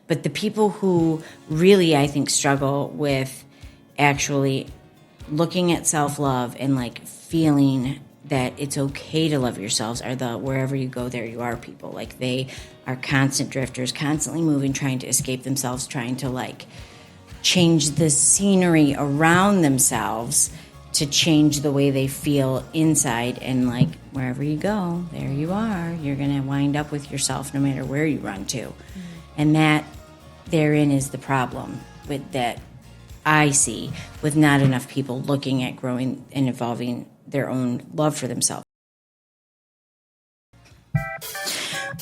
But the people who really, I think, struggle with actually looking at self-love and like feeling that it's okay to love yourselves are the wherever you go, there you are people. Like they are constant drifters, constantly moving, trying to escape themselves, trying to like change the scenery around themselves to change the way they feel inside. And like wherever you go, there you are. You're going to wind up with yourself no matter where you run to. Mm-hmm. And that therein is the problem with that I see with not enough people looking at growing and evolving their own love for themselves.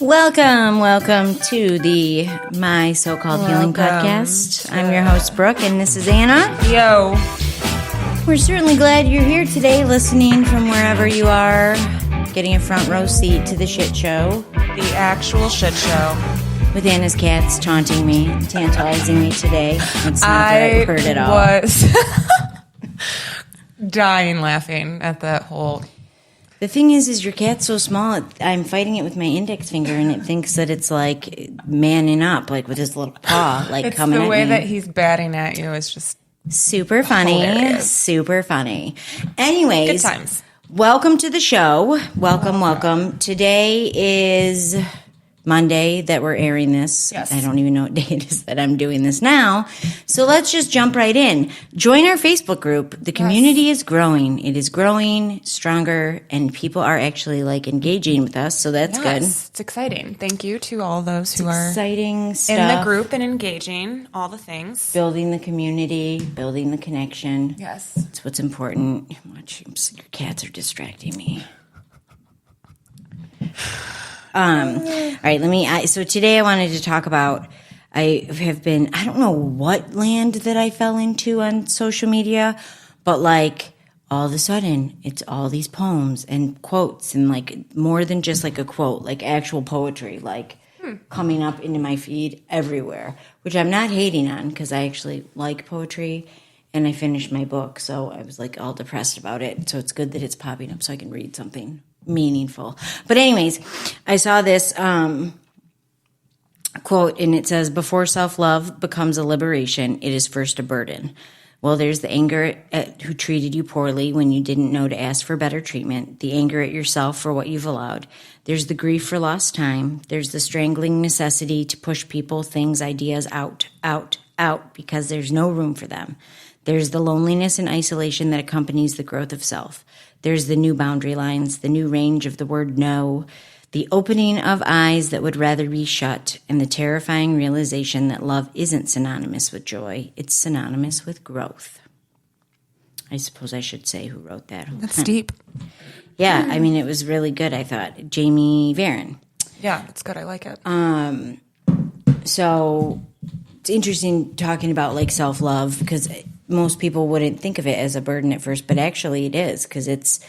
Welcome to the My So-Called Healing Podcast. I'm your host, Brooke, and this is Anna. Yo. We're certainly glad you're here today, listening from wherever you are, getting a front row seat to the shit show. The actual shit show. With Anna's cats taunting me, tantalizing me today. It's not the right word at all. I was dying laughing at that whole... The thing is your cat's so small, I'm fighting it with my index finger, and it thinks that it's like manning up, like with his little paw, like it's coming at me. The way that he's batting at you is just super funny. Hilarious. Super funny. Anyways, good times. Welcome to the show. Welcome. Today is Monday that we're airing this. Yes. I don't even know what day it is that I'm doing this now. So let's just jump right in. Join our Facebook group. The community is growing. It is growing stronger, and people are actually like engaging with us. So that's good. It's exciting. Thank you to all those who are exciting stuff. In the group and engaging, all the things. Building the community, building the connection. Yes. That's what's important. Watch, your cats are distracting me. All right, so today I wanted to talk about, I don't know what land that I fell into on social media, but like all of a sudden it's all these poems and quotes and like more than just like a quote, like actual poetry, like coming up into my feed everywhere, which I'm not hating on because I actually like poetry and I finished my book. So I was like all depressed about it. So it's good that it's popping up so I can read something meaningful. But anyways, I saw this quote and it says, before self-love becomes a liberation, it is first a burden. Well, there's the anger at who treated you poorly when you didn't know to ask for better treatment, the anger at yourself for what you've allowed. There's the grief for lost time. There's the strangling necessity to push people, things, ideas out, because there's no room for them. There's the loneliness and isolation that accompanies the growth of self. There's the new boundary lines, the new range of the word no, the opening of eyes that would rather be shut, and the terrifying realization that love isn't synonymous with joy. It's synonymous with growth. I suppose I should say who wrote that. That's deep. Yeah, I mean, it was really good, I thought. Jamie Varon. Yeah, it's good. I like it. So it's interesting talking about like self-love because most people wouldn't think of it as a burden at first, but actually it is because it's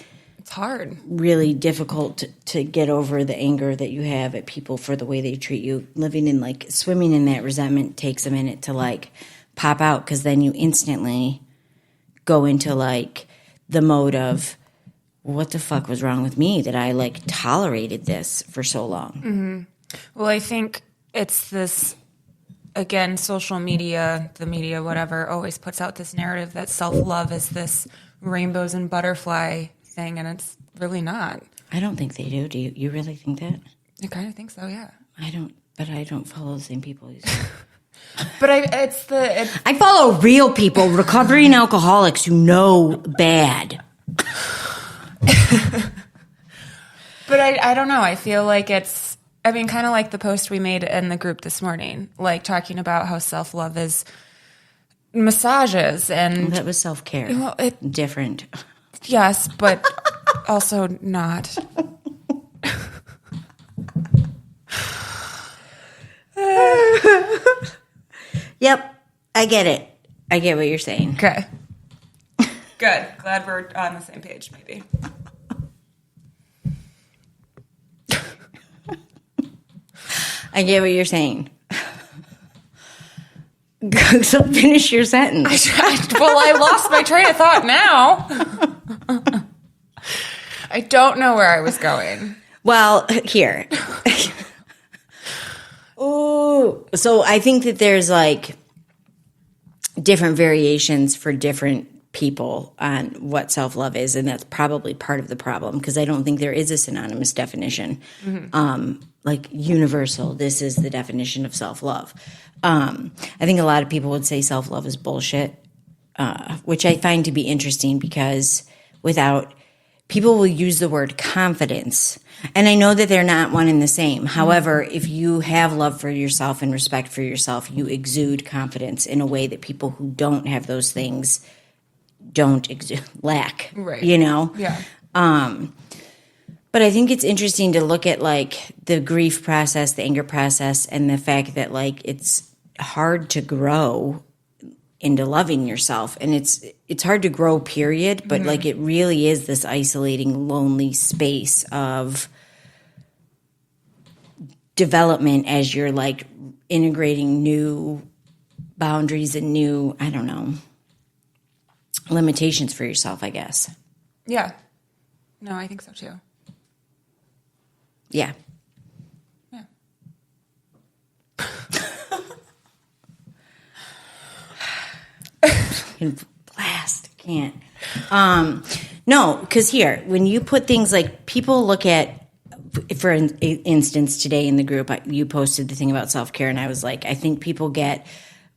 hard. Really difficult to get over the anger that you have at people for the way they treat you. Living in like swimming in that resentment takes a minute to like pop out because then you instantly go into like the mode of what the fuck was wrong with me that I like tolerated this for so long. Mm-hmm. Well, I think it's this. Again, social media, the media, whatever, always puts out this narrative that self-love is this rainbows and butterfly thing, and it's really not. I don't think they do. Do you? You really think that? I kind of think so, yeah. I don't follow the same people. But I follow real people, recovering alcoholics who know bad. But I don't know. I feel like it's, I mean, kind of like the post we made in the group this morning, like talking about how self-love is massages and... Well, that was self-care. Well, different. Yes, but also not. Yep, I get it. I get what you're saying. Okay. Good. Glad we're on the same page, maybe. I get what you're saying. So finish your sentence. I tried. Well, I lost my train of thought now. I don't know where I was going. Well, here. Oh, So I think that there's like different variations for different people on what self-love is, and that's probably part of the problem, because I don't think there is a synonymous definition, like universal. This is the definition of self-love. I think a lot of people would say self-love is bullshit, which I find to be interesting, because people will use the word confidence, and I know that they're not one and the same. However, if you have love for yourself and respect for yourself, you exude confidence in a way that people who don't have those things don't lack, right? Yeah. But I think it's interesting to look at like the grief process, the anger process, and the fact that like it's hard to grow into loving yourself, and it's hard to grow, period. But like it really is this isolating, lonely space of development as you're like integrating new boundaries and new, I don't know, limitations for yourself, I guess. Yeah. No, I think so too. Yeah. Yeah. Blast. Can't. No, because here, when you put things like, people look at, for instance, today in the group, you posted the thing about self-care, and I was like, I think people get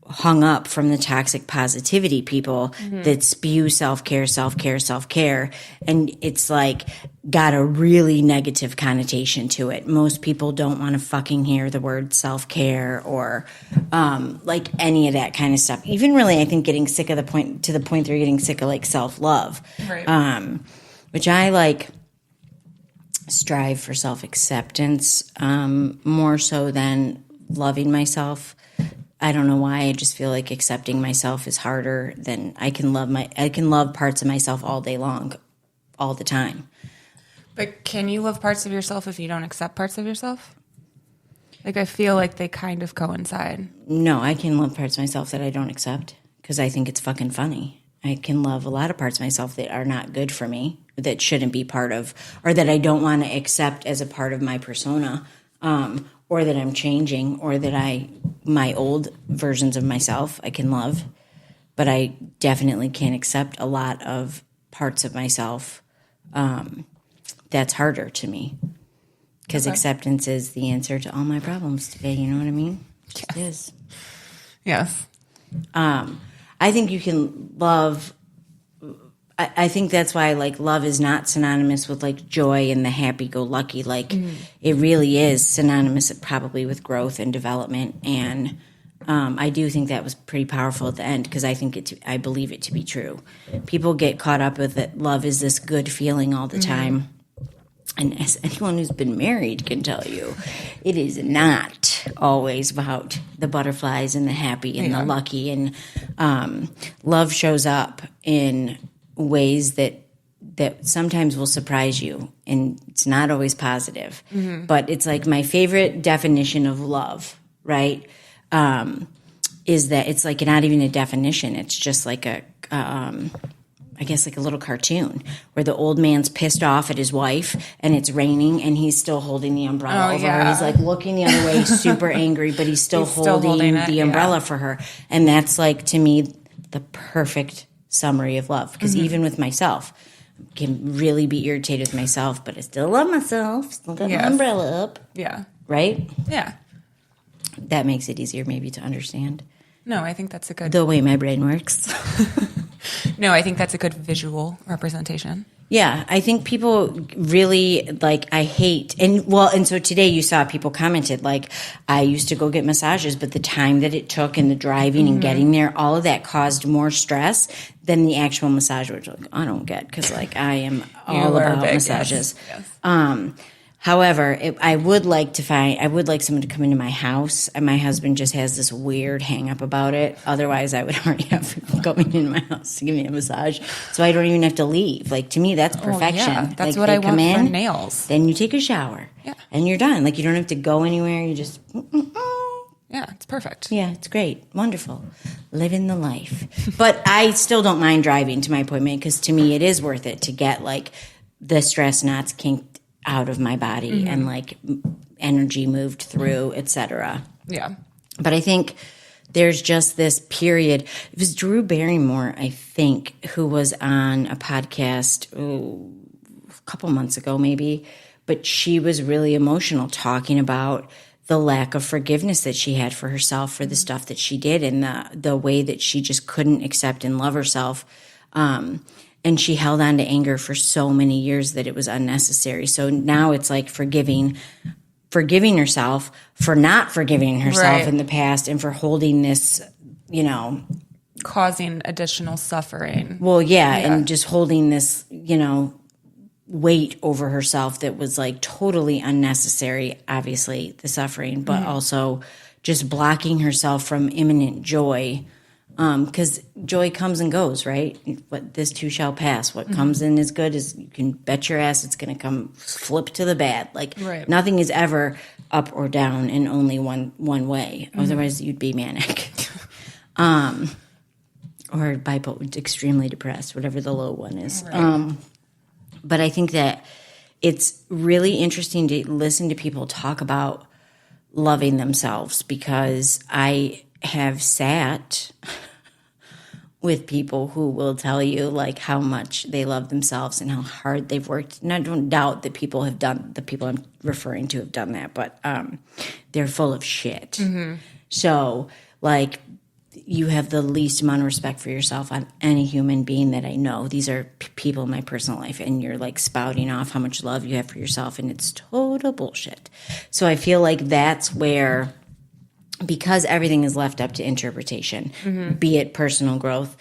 hung up from the toxic positivity people that spew self-care, self-care, self-care. And it's like got a really negative connotation to it. Most people don't want to fucking hear the word self-care or like any of that kind of stuff. Even really, I think getting sick of to the point they're getting sick of like self-love, right. Which I like strive for self-acceptance more so than loving myself. I don't know why. I just feel like accepting myself is harder than I can love parts of myself all day long, all the time. But can you love parts of yourself if you don't accept parts of yourself? Like, I feel like they kind of coincide. No, I can love parts of myself that I don't accept because I think it's fucking funny. I can love a lot of parts of myself that are not good for me, that shouldn't be part of, or that I don't want to accept as a part of my persona. Or that I'm changing, or that my old versions of myself I can love, but I definitely can't accept a lot of parts of myself. That's harder to me, because acceptance is the answer to all my problems today. You know what I mean? It is. Yes. I think you can love. I think that's why, like, love is not synonymous with, like, joy and the happy-go-lucky. Like, it really is synonymous probably with growth and development. And I do think that was pretty powerful at the end, because I believe it to be true. People get caught up with it. Love is this good feeling all the time. And as anyone who's been married can tell you, it is not always about the butterflies and the happy and the lucky. And love shows up in ways that sometimes will surprise you, and it's not always positive. But it's like my favorite definition of love, right? Is that it's like not even a definition. It's just like I guess like a little cartoon where the old man's pissed off at his wife and it's raining and he's still holding the umbrella over her. He's like looking the other way, super angry, but he's still holding the umbrella for her. And that's like, to me, the perfect summary of love, because even with myself, I can really be irritated with myself, but I still love myself, still got my umbrella up. Yeah. Right? Yeah. That makes it easier maybe to understand. No, I think that's a good... The way my brain works. No, I think that's a good visual representation. Yeah, I think people really, like, I hate, and so today you saw people commented, like, I used to go get massages, but the time that it took and the driving and getting there, all of that caused more stress than the actual massage, which like, I don't get, because, like, I am all about massages. Yes. However, I would like someone to come into my house, and my husband just has this weird hang up about it. Otherwise, I would already have people coming into my house to give me a massage, so I don't even have to leave. Like, to me, that's perfection. Oh, yeah. That's like, what I want for nails. Then you take a shower, and you're done. Like, you don't have to go anywhere. You just... Yeah, it's perfect. Yeah, it's great. Wonderful. Living the life. But I still don't mind driving to my appointment, because to me, it is worth it to get, like, the stress knots kinked out of my body and like energy moved through, etc. Yeah. But I think there's just this period. It was Drew Barrymore, I think, who was on a podcast a couple months ago, maybe. But she was really emotional talking about the lack of forgiveness that she had for herself for the stuff that she did and the way that she just couldn't accept and love herself. And she held on to anger for so many years that it was unnecessary. So now it's like forgiving herself for not forgiving herself in the past and for holding this, causing additional suffering. Well, yeah, and just holding this, weight over herself that was like totally unnecessary, obviously, the suffering, but also just blocking herself from imminent joy. Because joy comes and goes, right? But this too shall pass. What comes in is good. Is you can bet your ass it's going to come flip to the bad. Like nothing is ever up or down in only one way. Otherwise, you'd be manic, or bipolar, extremely depressed, whatever the low one is. But I think that it's really interesting to listen to people talk about loving themselves, because I have sat with people who will tell you like how much they love themselves and how hard they've worked. And I don't doubt that the people I'm referring to have done that, but they're full of shit. So like you have the least amount of respect for yourself on any human being that I know. These are people in my personal life, and you're like spouting off how much love you have for yourself, and it's total bullshit. So I feel like that's where, because everything is left up to interpretation, be it personal growth,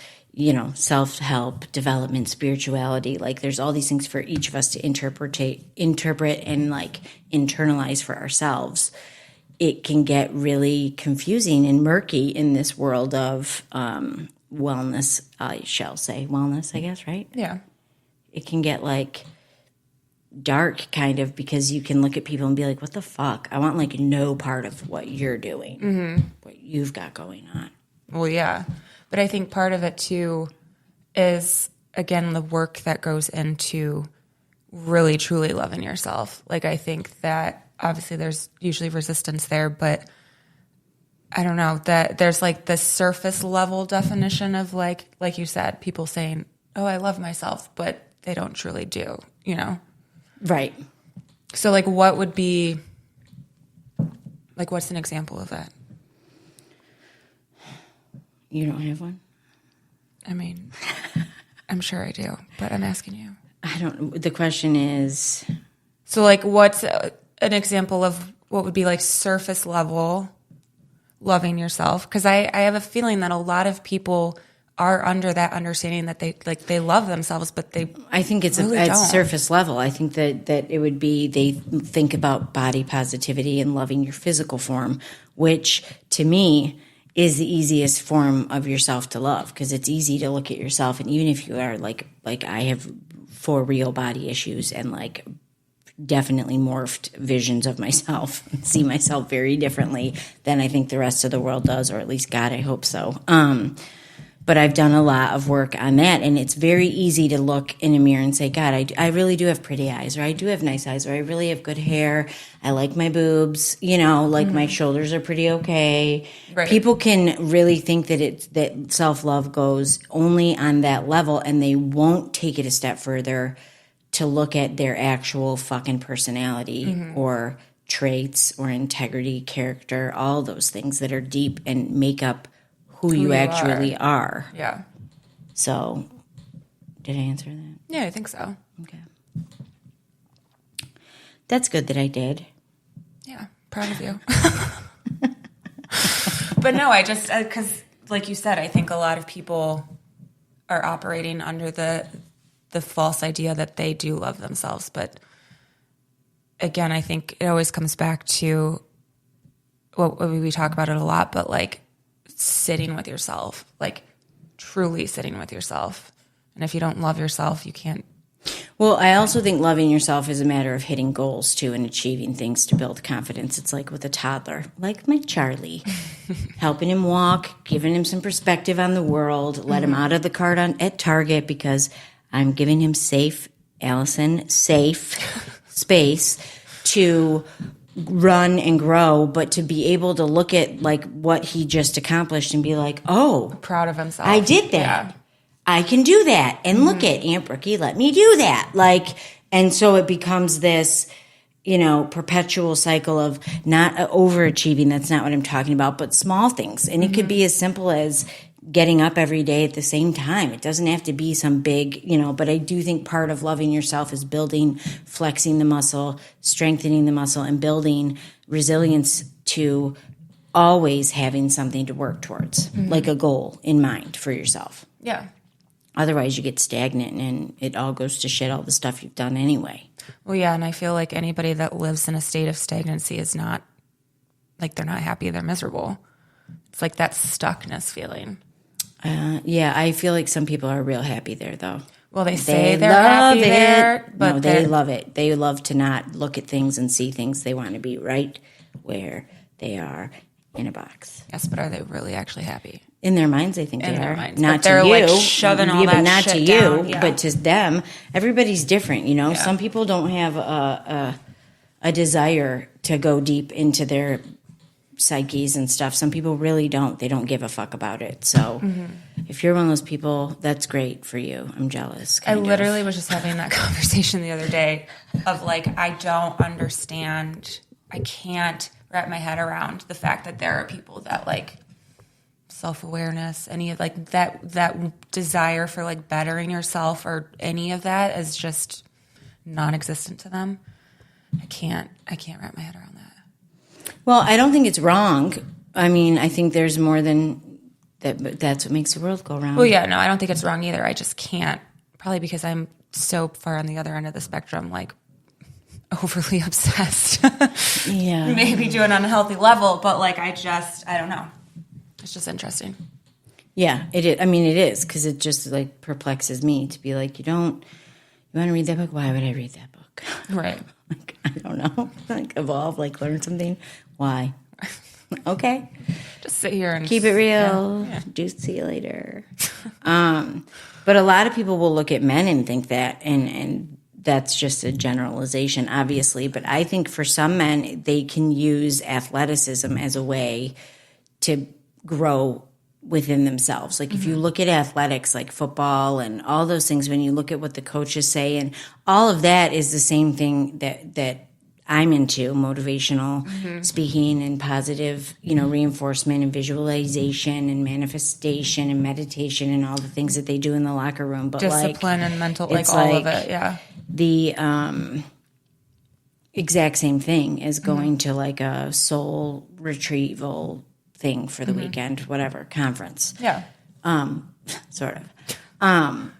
self-help, development, spirituality, like there's all these things for each of us to interpret and like internalize for ourselves. It can get really confusing and murky in this world of wellness, I shall say. Wellness, I guess, right? Yeah. It can get like dark kind of, because you can look at people and be like, what the fuck? I want like no part of what you're doing, what you've got going on. Well, yeah. But I think part of it too is, again, the work that goes into really truly loving yourself. Like I think that obviously there's usually resistance there, but I don't know, that there's like this surface level definition of like you said, people saying, oh, I love myself, but they don't truly do, Right. So like what would be, like what's an example of that? You don't have one? I mean, I'm sure I do, but I'm asking you. The question is. So like what's an example of what would be like surface level loving yourself? Because I have a feeling that a lot of people are under that understanding that they love themselves, but I think it's really at don't. surface level. I think that it would be, they think about body positivity and loving your physical form, which to me is the easiest form of yourself to love, because it's easy to look at yourself, and even if you are like I have 4 real body issues and like definitely morphed visions of myself, see myself very differently than I think the rest of the world does, or at least God, I hope so. But I've done a lot of work on that, and it's very easy to look in a mirror and say, God, I really do have pretty eyes, or I do have nice eyes, or I really have good hair. I like my boobs, like my shoulders are pretty okay. Right. People can really think that self-love goes only on that level, and they won't take it a step further to look at their actual fucking personality or traits or integrity, character, all those things that are deep and make up who you actually are. Yeah. So, did I answer that? Yeah, I think so. Okay. That's good that I did. Yeah, proud of you. But no, I just, because like you said, I think a lot of people are operating under the false idea that they do love themselves. But again, I think it always comes back to, well, we talk about it a lot, but like sitting with yourself, like truly sitting with yourself. And if you don't love yourself, you can't. Well, I also think loving yourself is a matter of hitting goals too and achieving things to build confidence. It's like with a toddler, like my Charlie, helping him walk, giving him some perspective on the world, let him out of the cart at Target because I'm giving him safe space to run and grow, but to be able to look at like what he just accomplished and be like, oh, Proud of himself. I did that. Yeah. I can do that. And look at Aunt Brookie, let me do that. Like, and so it becomes this, perpetual cycle of not overachieving. That's not what I'm talking about, but small things. And it could be as simple as getting up every day at the same time. It doesn't have to be some big, but I do think part of loving yourself is building, flexing the muscle, strengthening the muscle, and building resilience to always having something to work towards, like a goal in mind for yourself. Yeah. Otherwise, you get stagnant and it all goes to shit, all the stuff you've done anyway. Well, yeah, and I feel like anybody that lives in a state of stagnancy is not, like, they're not happy, they're miserable. It's like that stuckness feeling. Yeah, I feel like some people are real happy there, though. Well, they say they're happy there, but no, they love it. They love to not look at things and see things. They want to be right where they are in a box. Yes, but are they really actually happy? In their minds, I think In they their are. minds. Not But they're, to you. like, shoving all but that not shit to down, you, yeah. but to them. Everybody's different, Yeah. Some people don't have a desire to go deep into their psyches and stuff. Some people really don't. They don't give a fuck about it. So if you're one of those people, that's great for you. I'm jealous. I literally was just having that conversation the other day of like, I don't understand. I can't wrap my head around the fact that there are people that like self-awareness, any of like that desire for like bettering yourself or any of that is just non-existent to them. I can't wrap my head around that. Well, I don't think it's wrong. I mean, I think there's more than that, but that's what makes the world go round. Well, yeah, no, I don't think it's wrong either. I just can't, probably because I'm so far on the other end of the spectrum, like overly obsessed. Yeah. Maybe do an unhealthy level, but like I don't know. It's just interesting. Yeah, it is. I mean, it is because it just like perplexes me to be like, you want to read that book? Why would I read that book? Right. Like, I don't know. Like evolve, like learn something. Why? Okay. Just sit here and Keep it real. Yeah. Just see you later. But a lot of people will look at men and think that, and that's just a generalization, obviously. But I think for some men, they can use athleticism as a way to grow within themselves. Like if you look at athletics like football and all those things, when you look at what the coaches say, and all of that is the same thing that I'm into, motivational speaking and positive, reinforcement and visualization and manifestation and meditation and all the things that they do in the locker room. But discipline and mental, like all of it. Yeah. The exact same thing as going to like a soul retrieval thing for the weekend, whatever, conference. Yeah. Sort of.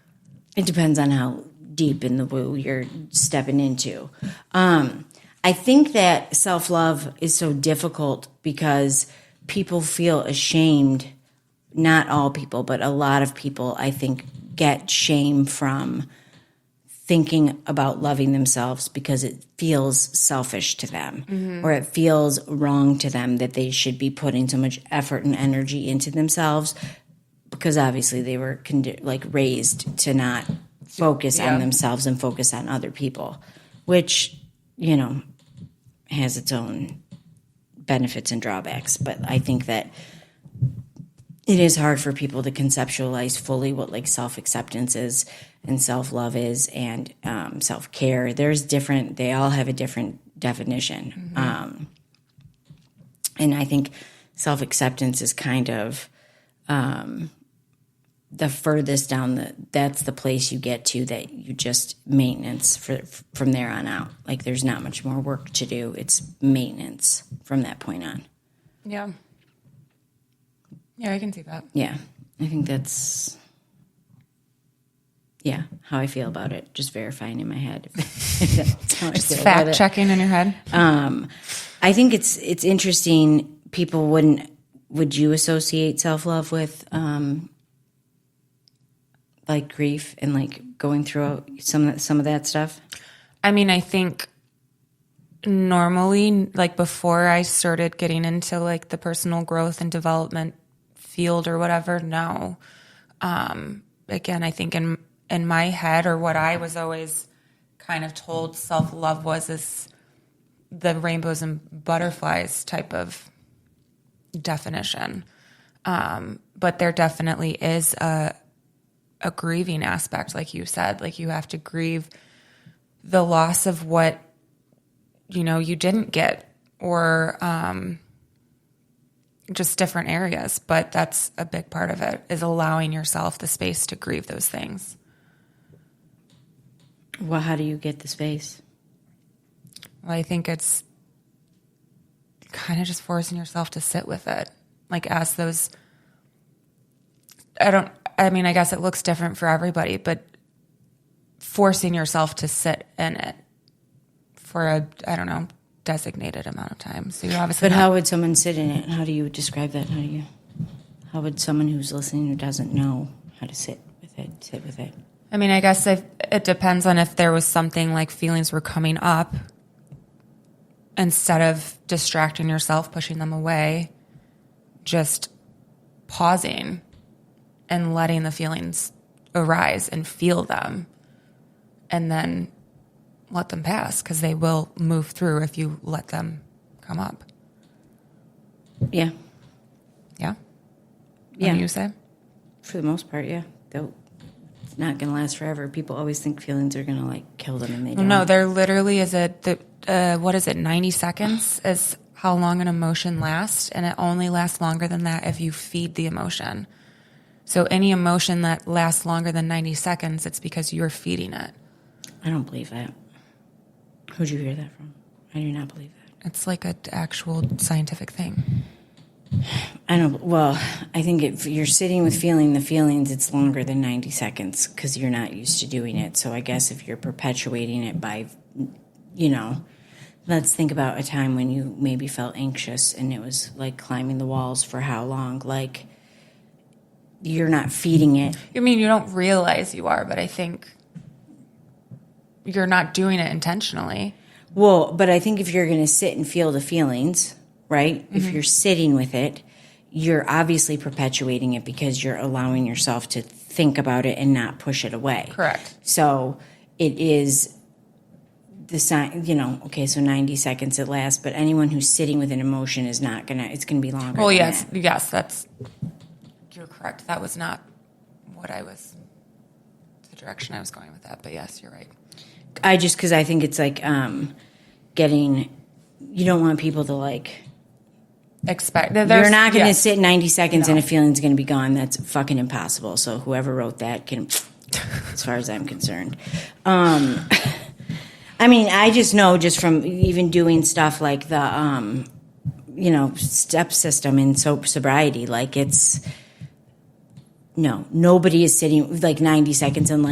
It depends on how deep in the woo you're stepping into. I think that self-love is so difficult because people feel ashamed. Not all people, but a lot of people, I think, get shame from thinking about loving themselves because it feels selfish to them or it feels wrong to them that they should be putting so much effort and energy into themselves because obviously they were raised to not focus on themselves and focus on other people, which, has its own benefits and drawbacks. But I think that it is hard for people to conceptualize fully what like self-acceptance is and self-love is and self-care. They all have a different definition. And I think self-acceptance is kind of the furthest down that's the place you get to that you just maintenance from there on out. Like there's not much more work to do. It's maintenance from that point on. Yeah. Yeah, I can see that. Yeah. I think that's how I feel about it. Just verifying in my head. That's how I Just feel about fact it. checking in your head. I think it's interesting. People would you associate self-love with like grief and like going through some of that stuff? I mean, I think normally, like before I started getting into like the personal growth and development field or whatever, no. Again, I think in my head, or what I was always kind of told self-love was this the rainbows and butterflies type of definition. But there definitely is a grieving aspect, like you said. Like, you have to grieve the loss of what, you didn't get, or just different areas. But that's a big part of it, is allowing yourself the space to grieve those things. Well, how do you get the space? Well, I think it's kind of just forcing yourself to sit with it. Like, as those, I guess it looks different for everybody, but forcing yourself to sit in it for a, designated amount of time. So you're obviously But how would someone sit in it? How do you describe that? How would someone who's listening who doesn't know how to sit with it? I guess it depends on if there was something like feelings were coming up. Instead of distracting yourself, pushing them away, just pausing and letting the feelings arise and feel them, and then let them pass, because they will move through if you let them come up. Yeah. Yeah? Yeah. What do you say? For the most part, yeah. Though it's not going to last forever. People always think feelings are going to, kill them, and they don't. No, there literally is 90 seconds is how long an emotion lasts, and it only lasts longer than that if you feed the emotion. So any emotion that lasts longer than 90 seconds, it's because you're feeding it. I don't believe that. Who'd you hear that from? I do not believe that. It's like an actual scientific thing. I think if you're sitting with feeling the feelings, it's longer than 90 seconds because you're not used to doing it. So I guess if you're perpetuating it by, let's think about a time when you maybe felt anxious and it was like climbing the walls for how long? Like, you're not feeding it. You don't realize you are, but I think you're not doing it intentionally. Well, but I think if you're going to sit and feel the feelings, right? Mm-hmm. If you're sitting with it, you're obviously perpetuating it because you're allowing yourself to think about it and not push it away. Correct. So it is the sign, so 90 seconds it lasts, but anyone who's sitting with an emotion is not going to, it's going to be longer. Well, yes, you're correct. That was not the direction I was going with that, but yes, you're right. Because I think it's you don't want people to expect. You're not going to sit 90 seconds and a feeling's going to be gone. That's fucking impossible. So whoever wrote that can, as far as I'm concerned. I just know just from even doing stuff like the, step system in sobriety, nobody is sitting 90 seconds and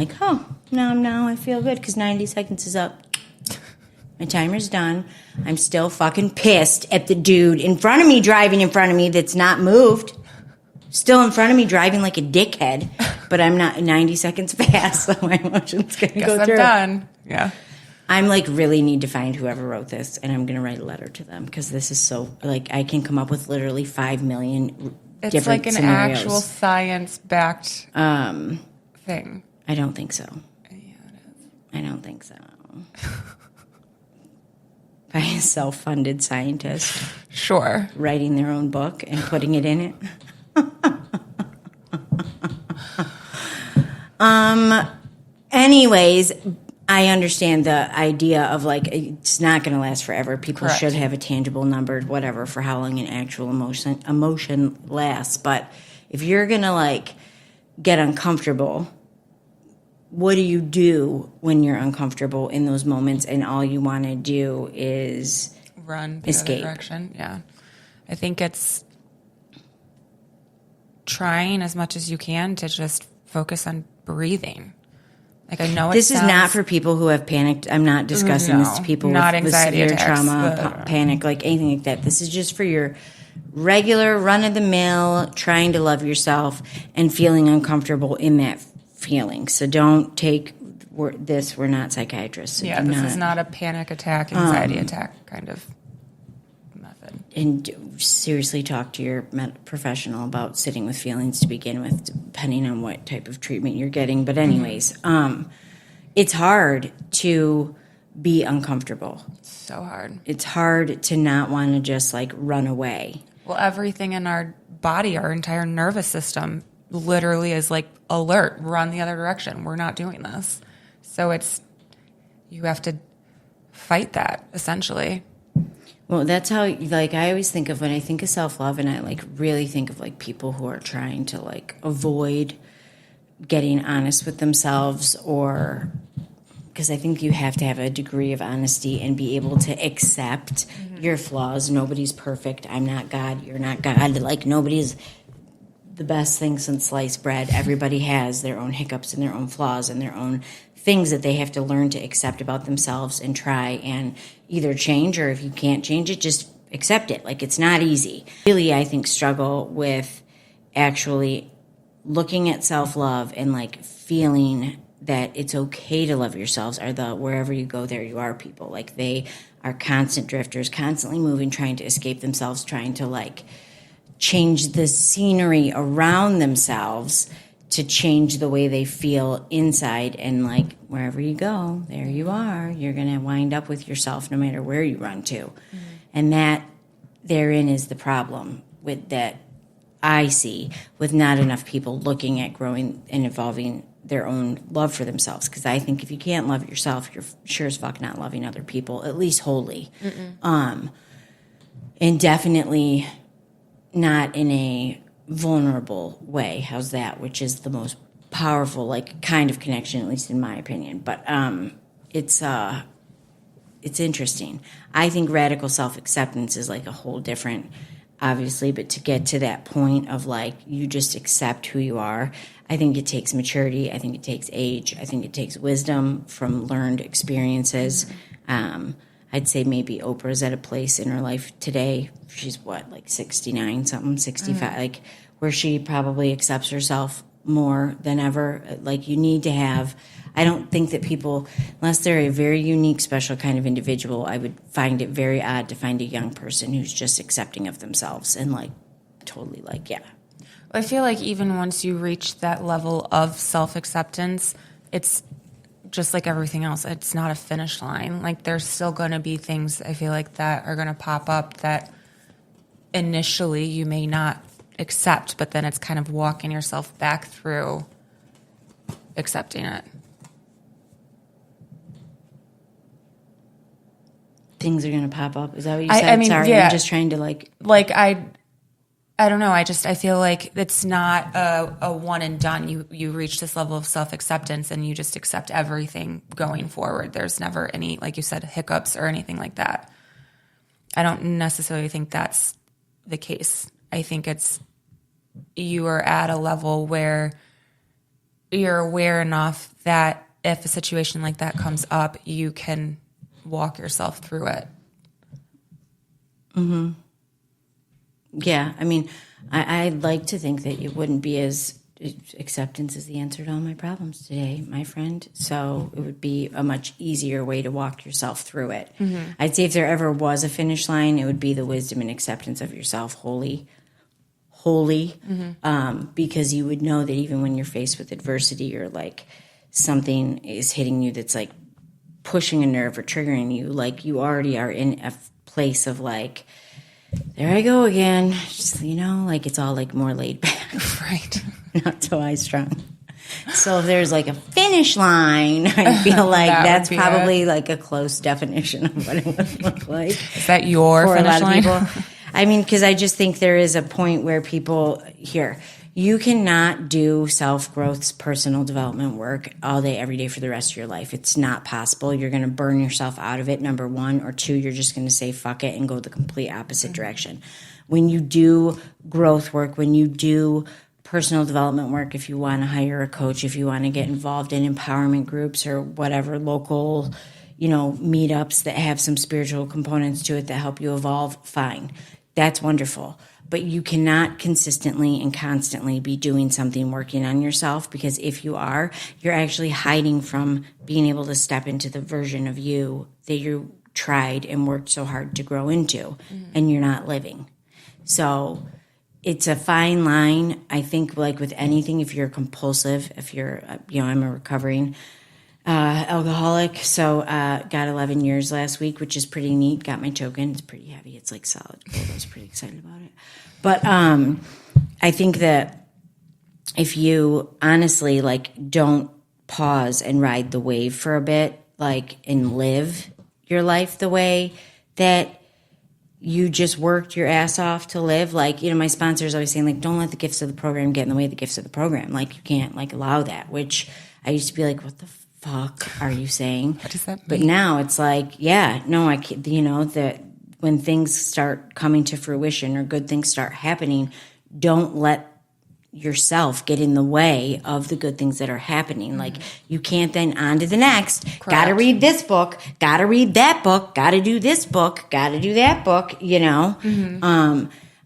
now I feel good because 90 seconds is up. My timer's done. I'm still fucking pissed at the dude in front of me, driving in front of me that's not moved. Still in front of me, driving like a dickhead. But I'm not 90 seconds past, so my emotions going to go through. I'm done. Yeah. I'm really need to find whoever wrote this, and I'm going to write a letter to them because this is so, I can come up with literally 5 million it's different like an scenarios. Actual science-backed thing. I don't think so. Yeah, it is. I don't think so. By a self-funded scientist. Sure. Writing their own book and putting it in it. Anyways, I understand the idea of it's not going to last forever. People Correct. should have a tangible number, whatever, for how long an actual emotion lasts. But if you're going to get uncomfortable, what do you do when you're uncomfortable in those moments and all you want to do is run the escape? Other direction? Yeah. I think it's trying as much as you can to just focus on breathing. I know this is not for people who have panicked. I'm not discussing this to people not with anxiety severe attacks, trauma, panic, anything like that. This is just for your regular run-of-the-mill trying to love yourself and feeling uncomfortable in that feeling. So don't take this. We're not psychiatrists. So this is not a panic attack, anxiety attack kind of method. And seriously talk to your professional about sitting with feelings to begin with, depending on what type of treatment you're getting. But anyways, it's hard to be uncomfortable. So hard. It's hard to not want to just like run away. Well, everything in our body, our entire nervous system literally is like alert, run the other direction. We're not doing this. So you have to fight that essentially. Well, that's how, like, I always think of when I think of self-love, and I like really think of like people who are trying to like avoid getting honest with themselves, or because I think you have to have a degree of honesty and be able to accept your flaws. Nobody's perfect. I'm not God. You're not God. Like, nobody's the best thing since sliced bread. Everybody has their own hiccups and their own flaws and their own things that they have to learn to accept about themselves and try and either change, or if you can't change it, just accept it. Like, it's not easy. Really, I think struggle with actually looking at self-love and like feeling that it's okay to love yourselves are the wherever you go, there you are people. Like, they are constant drifters, constantly moving, trying to escape themselves, trying to like change the scenery around themselves to change the way they feel inside. And like, wherever you go, there you are. You're going to wind up with yourself no matter where you run to. And that therein is the problem with that I see with not enough people looking at growing and evolving their own love for themselves. Because I think if you can't love yourself, you're sure as fuck not loving other people, at least wholly. And definitely not in a vulnerable way. How's that? Which is the most powerful, like, kind of connection, at least in my opinion. But it's interesting. I think radical self-acceptance is like a whole different, obviously, but to get to that point of like you just accept who you are, I think it takes maturity. I think it takes age. I think it takes wisdom from learned experiences. I'd say maybe Oprah's at a place in her life today. She's what, like 69 something, 65, like where she probably accepts herself more than ever. Like, you need to have, I don't think that people, unless they're a very unique, special kind of individual, I would find it very odd to find a young person who's just accepting of themselves and like totally like, yeah. I feel like even once you reach that level of self-acceptance, it's just like everything else. It's not a finish line. Like, there's still going to be things, I feel like, that are going to pop up that initially you may not accept, but then it's kind of walking yourself back through accepting it. Things are going to pop up. Is that what you said? I mean, sorry, yeah. I'm just trying to like I don't know. I feel like it's not a one and done. You reach this level of self-acceptance and you just accept everything going forward. There's never any, like you said, hiccups or anything like that. I don't necessarily think that's the case. I think it's you are at a level where you're aware enough that if a situation like that comes up, you can walk yourself through it. Mm-hmm. Yeah, I mean, I'd like to think that it wouldn't be as acceptance is the answer to all my problems today, my friend. So it would be a much easier way to walk yourself through it. Mm-hmm. I'd say if there ever was a finish line, it would be the wisdom and acceptance of yourself wholly, because you would know that even when you're faced with adversity or like something is hitting you that's like pushing a nerve or triggering you, like you already are in a place of like, there I go again. Just, like it's all like more laid back. Right. Not so high strung. So if there's like a finish line, I feel like that's probably like a close definition of what it would look like. Is that your for finish a lot line? Of people. I mean, because I just think there is a point where people you cannot do self-growth, personal development work all day, every day for the rest of your life. It's not possible. You're going to burn yourself out of it, number one. Or two, you're just going to say, fuck it, and go the complete opposite direction. When you do growth work, when you do personal development work, if you want to hire a coach, if you want to get involved in empowerment groups or whatever, local, meetups that have some spiritual components to it that help you evolve, fine. That's wonderful. But you cannot consistently and constantly be doing something working on yourself, because if you are, you're actually hiding from being able to step into the version of you that you tried and worked so hard to grow into, and you're not living. So it's a fine line. I think like with anything, if you're compulsive, if you're, I'm a recovering alcoholic. So got 11 years last week, which is pretty neat. Got my token. It's pretty heavy. It's like solid gold. I was pretty excited about it. But I think that if you honestly like don't pause and ride the wave for a bit, like, and live your life the way that you just worked your ass off to live. Like, you know, my sponsor is always saying, like, don't let the gifts of the program get in the way of the gifts of the program. Like, you can't, like, allow that, which I used to be like, what the fuck are you saying? What does that mean? But now it's like, yeah, no, I can't, you know, that when things start coming to fruition or good things start happening, don't let yourself get in the way of the good things that are happening. Like, you can't then on to the next. Gotta read this book, gotta read that book, gotta do this book, gotta do that book, you know?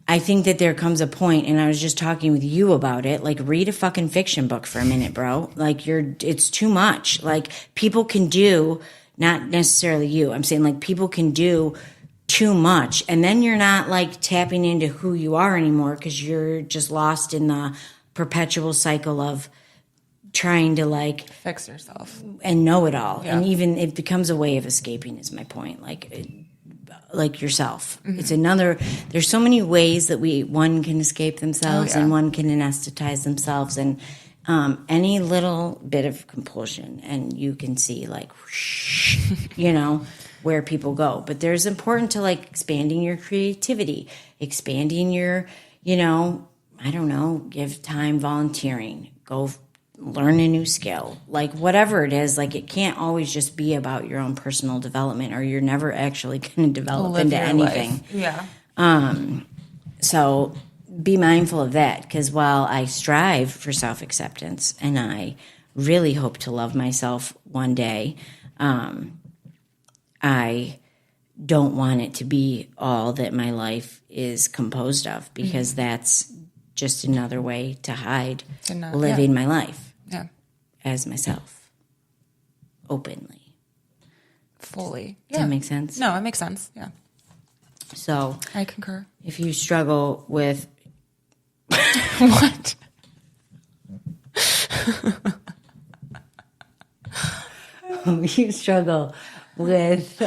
I think that there comes a point, and I was just talking with you about it, like, read a fucking fiction book for a minute, bro. Like, it's too much. Like, people can do, not necessarily you, I'm saying, like, people can do too much, and then you're not like tapping into who you are anymore because you're just lost in the perpetual cycle of trying to like fix yourself and know it all. Yeah. And even it becomes a way of escaping is my point. Like yourself. It's another, there's so many ways that one can escape themselves and one can anesthetize themselves, and any little bit of compulsion and you can see like whoosh, you know, where people go. But there's important to like expanding your creativity, expanding your, you know, I don't know, give time volunteering, go learn a new skill, like whatever it is. Like, it can't always just be about your own personal development, or you're never actually going to develop into anything. Life. Yeah. So be mindful of that, because while I strive for self-acceptance and I really hope to love myself one day, I don't want it to be all that my life is composed of, because that's just another way to hide living my life as myself, openly. Fully. Does that make sense? No, it makes sense. Yeah. So I concur. if you struggle with... What? You struggle with...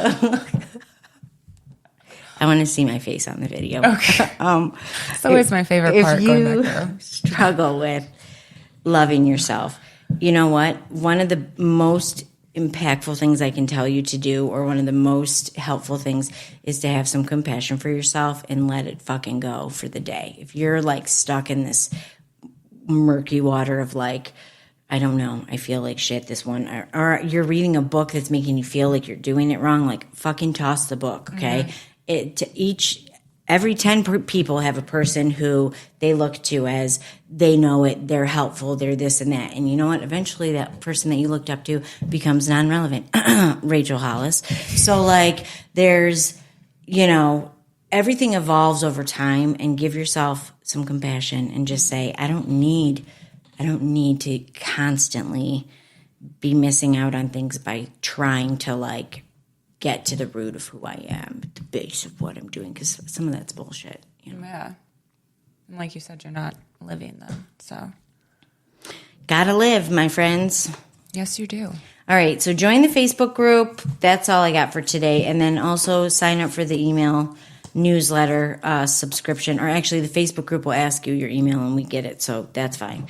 I want to see my face on the video. Okay. It's always my favorite part. If you struggle with loving yourself, you know what? One of the most impactful things I can tell you to do, or one of the most helpful things, is to have some compassion for yourself and let it fucking go for the day. If you're like stuck in this murky water of like, I don't know, I feel like shit this one, or you're reading a book that's making you feel like you're doing it wrong, like fucking toss the book, okay? Every 10 people have a person who they look to as they know it, they're helpful, they're this and that. And you know what? Eventually that person that you looked up to becomes non-relevant. Rachel Hollis. So like there's, you know, everything evolves over time, and give yourself some compassion and just say, I don't need to constantly be missing out on things by trying to like get to the root of who I am, the base of what I'm doing, because some of that's bullshit. You know? Yeah. And like you said, you're not living them, so. Gotta live, my friends. Yes, you do. All right, so join the Facebook group. That's all I got for today. And then also sign up for the email newsletter subscription. Or actually, the Facebook group will ask you your email and we get it, so that's fine.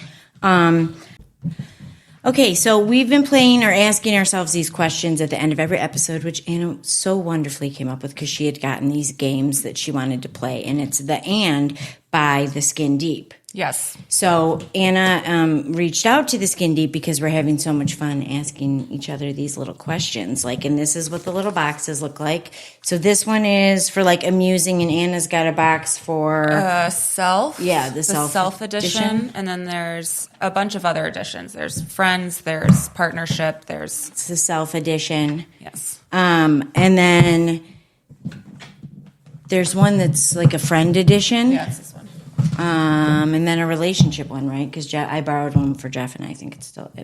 Okay, so we've been playing or asking ourselves these questions at the end of every episode, which Anna so wonderfully came up with because she had gotten these games that she wanted to play. And it's the And by the Skin Deep. Yes. So Anna reached out to the Skin Deep because we're having so much fun asking each other these little questions. Like, and this is what the little boxes look like. So this one is for like amusing, and Anna's got a box for self. Yeah, the self edition. And then there's a bunch of other editions. There's friends. There's partnership. It's the self edition. Yes. And then there's one that's like a friend edition. Yeah, it's this one. And then a relationship one, right? Because I borrowed one for Jeff, and I think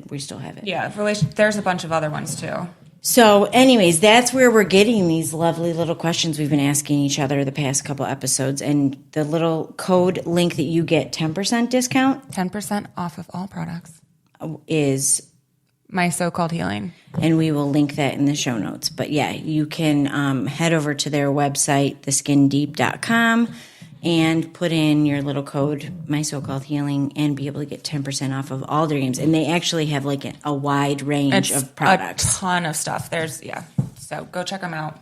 we still have it. Yeah, there's a bunch of other ones too. So, anyways, that's where we're getting these lovely little questions we've been asking each other the past couple episodes, and the little code link that you get 10% discount, 10% off of all products, is My So-Called Healing. And we will link that in the show notes. But yeah, you can head over to their website, theskindeep.com, and put in your little code, My So-Called Healing, and be able to get 10% off of all their games. And they actually have like a wide range of products. A ton of stuff. So go check them out.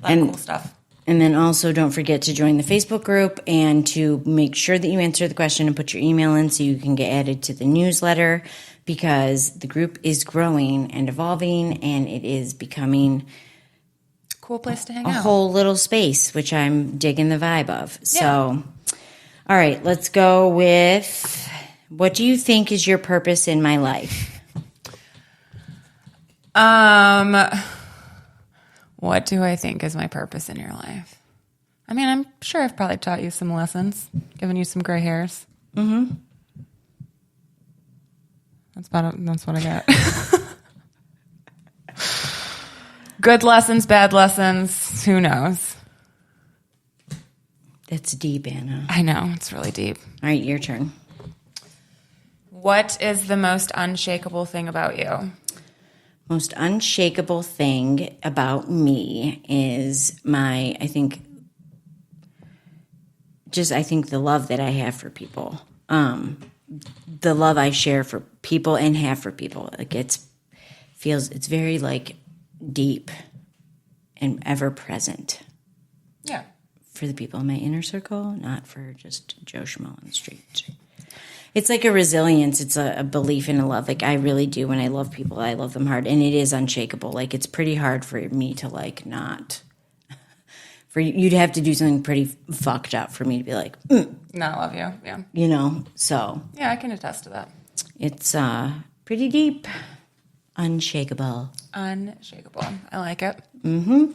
A lot of cool stuff. And then also don't forget to join the Facebook group and to make sure that you answer the question and put your email in so you can get added to the newsletter, because the group is growing and evolving and it is becoming cool place to hang a out. whole little space, which I'm digging the vibe of. So, all right, let's go with, what do you think is your purpose in my life? What do I think is my purpose in your life? I mean, I'm sure I've probably taught you some lessons, given you some gray hairs. Mm-hmm. That's what I got. Good lessons, bad lessons, who knows? That's deep, Anna. I know, it's really deep. All right, your turn. What is the most unshakable thing about you? Most unshakable thing about me is I think the love that I have for people. The love I share for people and have for people. Like it's very like deep and ever present. Yeah. For the people in my inner circle, not for just Joe Schmo on the street. It's like a resilience. It's a belief in a love. Like I really do. When I love people, I love them hard, and it is unshakable. Like it's pretty hard for me to like not. For you'd have to do something pretty fucked up for me to be like, not love you. Yeah. You know. So yeah, I can attest to that. It's pretty deep, unshakable. Unshakable. I like it. Mm-hmm.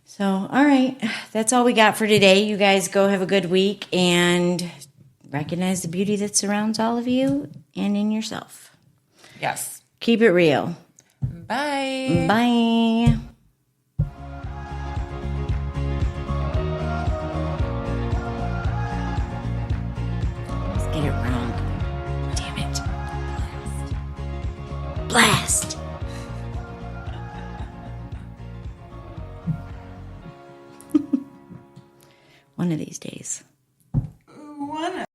So all right, that's all we got for today. You guys go have a good week and recognize the beauty that surrounds all of you and in yourself. Yes. Keep it real. Bye. Bye. Let's get it wrong. Damn it. Blast. One of these days. One of